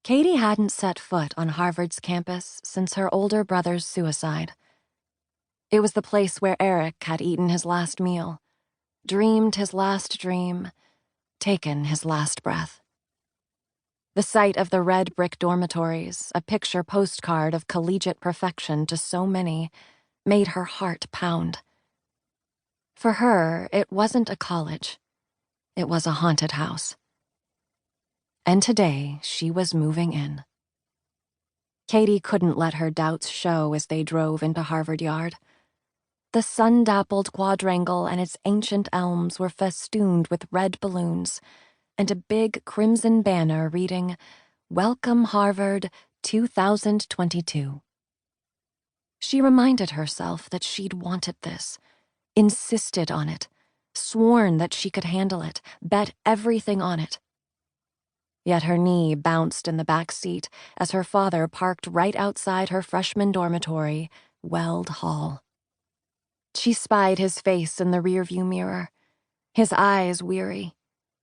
Katie hadn't set foot on Harvard's campus since her older brother's suicide. It was the place where Eric had eaten his last meal, dreamed his last dream, taken his last breath. The sight of the red brick dormitories, a picture postcard of collegiate perfection to so many, made her heart pound. For her, it wasn't a college. It was a haunted house. And today, she was moving in. Katie couldn't let her doubts show as they drove into Harvard Yard. The sun-dappled quadrangle and its ancient elms were festooned with red balloons, and a big crimson banner reading, "Welcome Harvard 2022. She reminded herself that she'd wanted this, insisted on it, sworn that she could handle it, bet everything on it. Yet her knee bounced in the back seat as her father parked right outside her freshman dormitory, Weld Hall. She spied his face in the rearview mirror, his eyes weary,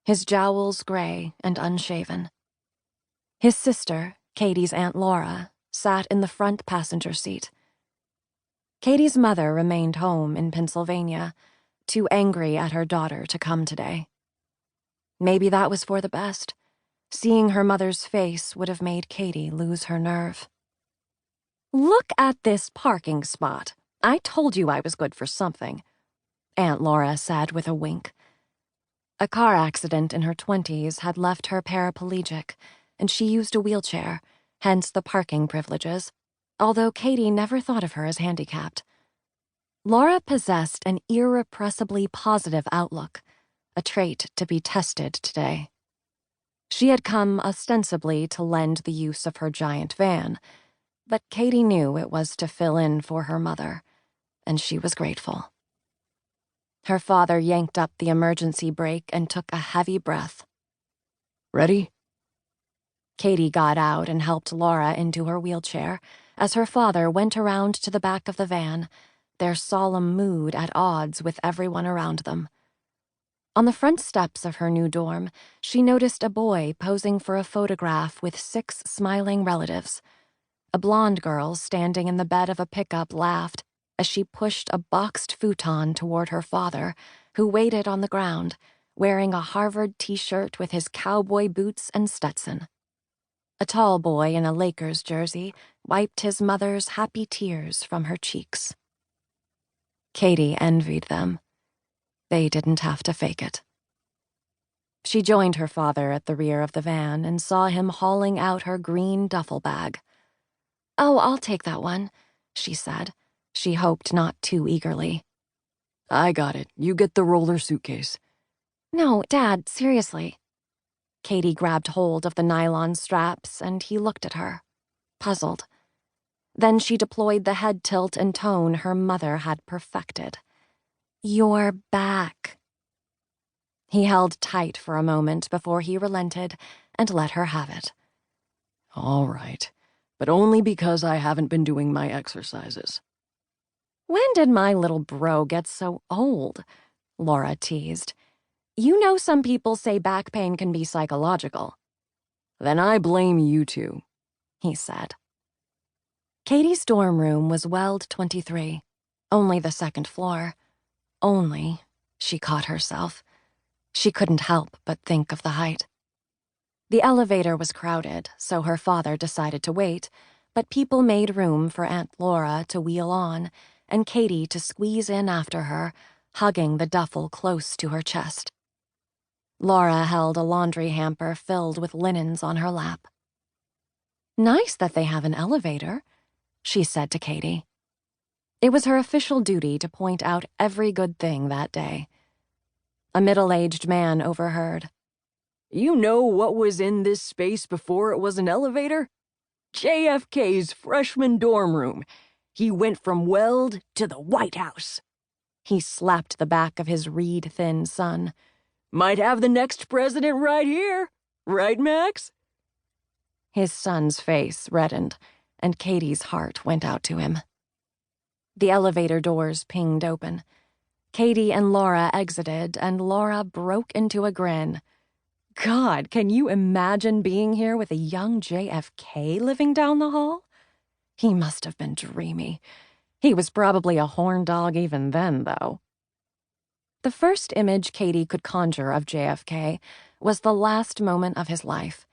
his jowls gray and unshaven. His sister, Katie's Aunt Laura, sat in the front passenger seat. Katie's mother remained home in Pennsylvania, too angry at her daughter to come today. Maybe that was for the best. Seeing her mother's face would have made Katie lose her nerve. "Look at this parking spot. I told you I was good for something," Aunt Laura said with a wink. A car accident in her 20s had left her paraplegic, and she used a wheelchair, hence the parking privileges, although Katie never thought of her as handicapped. Laura possessed an irrepressibly positive outlook, a trait to be tested today. She had come ostensibly to lend the use of her giant van, but Katie knew it was to fill in for her mother, and she was grateful. Her father yanked up the emergency brake and took a heavy breath. "Ready?" Katie got out and helped Laura into her wheelchair as her father went around to the back of the van, their solemn mood at odds with everyone around them. On the front steps of her new dorm, she noticed a boy posing for a photograph with 6 smiling relatives. A blonde girl standing in the bed of a pickup laughed as she pushed a boxed futon toward her father, who waited on the ground, wearing a Harvard t-shirt with his cowboy boots and Stetson. A tall boy in a Lakers jersey wiped his mother's happy tears from her cheeks. Katie envied them. They didn't have to fake it. She joined her father at the rear of the van and saw him hauling out her green duffel bag. "Oh, I'll take that one," she said. She hoped not too eagerly. "I got it. You get the roller suitcase." "No, Dad, seriously." Katie grabbed hold of the nylon straps and he looked at her, puzzled. Then she deployed the head tilt and tone her mother had perfected. "You're back." He held tight for a moment before he relented and let her have it. "All right, but only because I haven't been doing my exercises." "When did my little bro get so old?" Laura teased. "You know some people say back pain can be psychological." "Then I blame you two," he said. Katie's dorm room was Weld 23, only the second floor. Only, she caught herself. She couldn't help but think of the height. The elevator was crowded, so her father decided to wait, but people made room for Aunt Laura to wheel on, and Katie to squeeze in after her, hugging the duffel close to her chest. Laura held a laundry hamper filled with linens on her lap. "Nice that they have an elevator," she said to Katie. It was her official duty to point out every good thing that day. A middle-aged man overheard. "You know what was in this space before it was an elevator? JFK's freshman dorm room. He went from Weld to the White House." He slapped the back of his reed-thin son. "Might have the next president right here. Right, Max?" His son's face reddened, and Katie's heart went out to him. The elevator doors pinged open. Katie and Laura exited, and Laura broke into a grin. God, can you imagine being here with a young JFK living down the hall? He must have been dreamy. He was probably a horn dog even then, though. The first image Katie could conjure of JFK was the last moment of his life,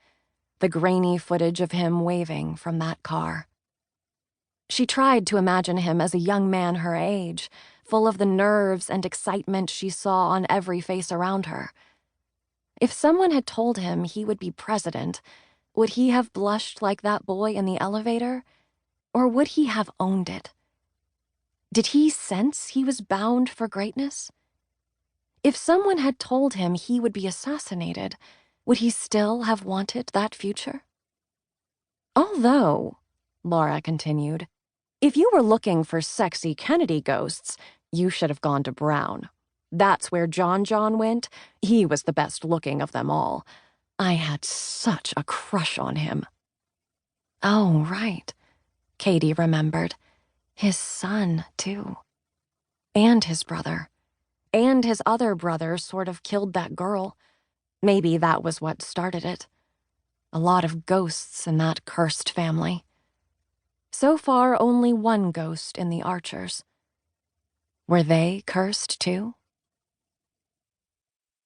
the grainy footage of him waving from that car. She tried to imagine him as a young man her age, full of the nerves and excitement she saw on every face around her. If someone had told him he would be president, would he have blushed like that boy in the elevator? Or would he have owned it? Did he sense he was bound for greatness? If someone had told him he would be assassinated, would he still have wanted that future? Although, Laura continued, if you were looking for sexy Kennedy ghosts, you should have gone to Brown. That's where John went. He was the best looking of them all. I had such a crush on him. Oh, right. Katie remembered. His son, too. And his brother. And his other brother sort of killed that girl. Maybe that was what started it. A lot of ghosts in that cursed family. So far, only one ghost in the Archers. Were they cursed, too?